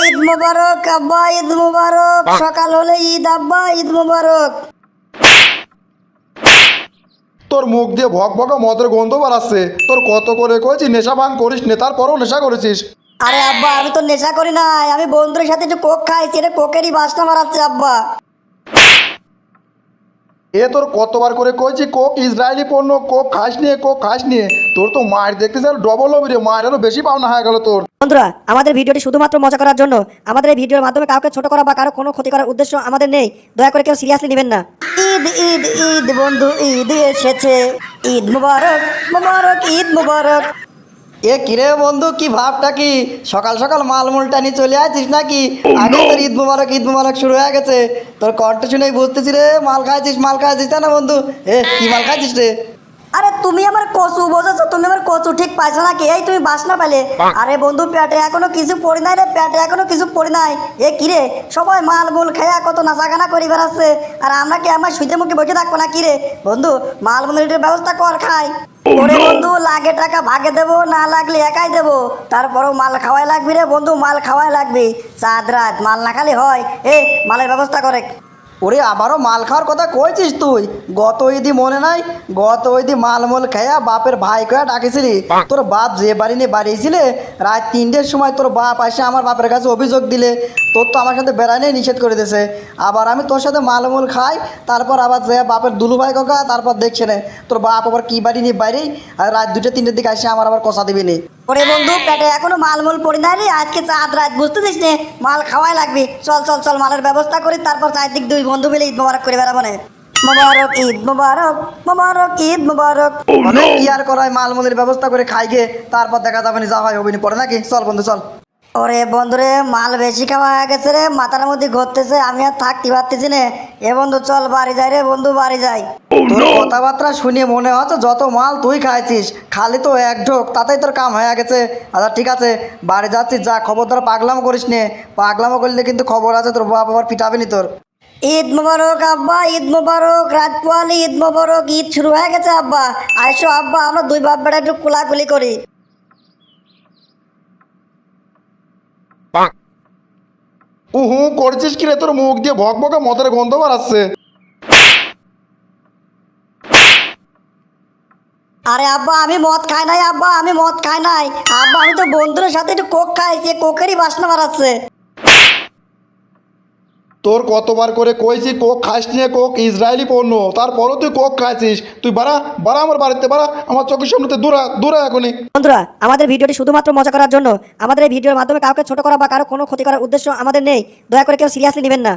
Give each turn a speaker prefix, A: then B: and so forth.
A: ঈদ মুবারক আব্বা, ঈদ মুবারক। সকাল হলে ঈদ আব্বা, ঈদ মুবারক।
B: তোর মুখ দিয়ে ভক ভকা মদের গন্ধ বাড়াচ্ছে। তোর কত করে কয়েছি নেশা ভাঙ করিস নে, তারপরেও নেশা করেছিস।
A: আরে আব্বা, আমি তো নেশা করি নাই, আমি বন্ধুদের সাথে একটু কোক খাইছি, এটা কোকেরই বাসনা মারাচ্ছে আব্বা।
B: এ তোর কতবার করে কয়েছি কোক ইসরায়েলি পণ্য, কোক খাস নিয়ে, কোক খাস নিয়ে। তোর তো মায়ের দেখতেছে আর ডবল হবি রে, মায়ের আরো বেশি পাওনা হয়ে গেল তোর।
C: বন্ধুরা, আমাদের ভিডিওটি শুধুমাত্র মজা করার জন্য। আমাদের এই ভিডিওর মাধ্যমে কাউকে ছোট করা বা কারো কোনো ক্ষতি করার উদ্দেশ্য আমাদের নেই। দয়া করে কেউ সিরিয়াসলি নেবেন না।
A: ঈদ ঈদ ঈদ বন্ধু, ঈদ এসেছে। ঈদ মুবারক মুবারক, ঈদ মুবারক। এ কিরে বন্ধু, কি ভাবটা কি? সকাল সকাল মালমুলটা নিয়ে চলে আসছিস নাকি? আগে তোর ঈদ মুবারক শুরু হয়ে গেছে। তোর কণ্ঠ শুনেই বুঝতেছি রে, মাল খাইছিস তাই না বন্ধু? কি মাল খাইছিস রে? আরে তুমি আমার কচু বোঝাছো, তুমি আমার কচু ঠিক পাইছো নাকি? এই তুমি বাসনা পেলে? আরে বন্ধু, পেটে এখনো কিছু পড়ি নাই রে, পেটে এখনো কিছু পড়ি নাই। এ কিরে, সবাই মাল মুল খেয়া কত নাচাগানা করি বেড়াচ্ছে, আর আমরা কি আমার সুইতে মুখে বসে থাকবো না? কিরে বন্ধু, মাল মুলের ব্যবস্থা কর, খাই। ওরে বন্ধু, লাগে টাকা ভাগে দেবো, না লাগলে একাই দেবো। তারপরও মাল খাওয়াই লাগবি রে বন্ধু, মাল খাওয়াই লাগবি। চাঁদ রাত মাল না খালি হয়। মালের ব্যবস্থা করে। ওরে আবারও মাল খাওয়ার কথা কইছিস তুই? গত ঈদি মনে নাই? গত ঈদি মালমূল খাইয়া বাপের ভাই কয়া ডাকেছিলি। তোর বাপ যে বাড়ি নিয়ে বাড়িয়েছিলে, রাত 3টের সময় তোর বাপ এসে আমার বাপের কাছে অভিযোগ দিলে তোর তো আমার সাথে বেড়াই নিয়ে নিষেধ করে দিয়েছে। আবার আমি তোর সাথে মালমূল খাই, তারপর আবার যে বাপের দুলু ভাই কাকা, তারপর দেখছে না তোর বাপ আবার কি বাড়ি নিয়ে বাইরে, আর রাত 2-3টের দিকে এসে আমার আবার কষা দিবি নি। ওরে বন্ধু, পেটে এখনো মালমূল পড়ি নাই রে, আজকে চাঁদ রাত বুঝতেছিস নে, মাল খাওয়াই লাগবে। চল চল চল, মালের ব্যবস্থা করি, তারপর চারদিক দুই বন্ধু মিলে ঈদ মুবারক করে বেড়াবো না। মুবারক ঈদ মুবারক, মুবারক ঈদ মুবারক। মানে কি আর করায়, মালমূলের ব্যবস্থা করে খাই গে, তারপর দেখা যাবে না, যা হয় হবিনি পড়ে নাকি? চল বন্ধু চল। ওরে বন্ধুরে, মাল বেশি খাওয়া হয়ে গেছে রে, মাথার মধ্যে ঘুরতেছে, আমি আর থাকতে পারতেছি না। এ বন্ধু চল বাড়ি যাই রে বন্ধু, বাড়ি যাই। তোর কথাবার্তা শুনে মনে হচ্ছে যত মাল তুই খাইছিস, খালি তো এক ঢোক, তাতেই তোর কাম হয়ে গেছে। আচ্ছা ঠিক আছে, বাড়ি যাচ্ছিস, যা, খবরদার পাগলামো করিস নে। পাগলামো করলে কিন্তু খবর আছে, তোর বাপ আবার পিটাবে নি তোর। ঈদ মুবারক আব্বা, ঈদ মুবারক। রাত পোয়ালি ঈদ মুবারক, ঈদ শুরু হয়ে গেছে আব্বা। আইসো আব্বা, আমরা দুই বাপ বেটা একটু কোলাকুলি করি।
B: করছিস কি রে? তোর মুখ দিয়ে ভক ভকা মদের গন্ধ বাড়াচ্ছে।
A: আরে আব্বা, আমি মদ খাই নাই আব্বা, আমি মদ খাই নাই আব্বা, আমি তো বন্ধুদের সাথে একটু কোক খাইছি, কোকেরই বাসনা মারাচ্ছে।
B: তোর কতবার করে কইছি কোক খাস নিয়ে, কোক ইসরায়েলি পণ্য, তারপরও তুই কোক খাইছিস। তুই বাড়া বাড়া, আমার বাড়িতে বাড়া, আমার চোখের সামনে দূরা দূরা এখনই।
C: বন্ধুরা, আমাদের ভিডিওটি শুধুমাত্র মজা করার জন্য। আমাদের এই ভিডিওর মাধ্যমে কাউকে ছোট করা বা কারো কোনো ক্ষতি করার উদ্দেশ্য আমাদের নেই। দয়া করে কেউ সিরিয়াসলি নেবেন না।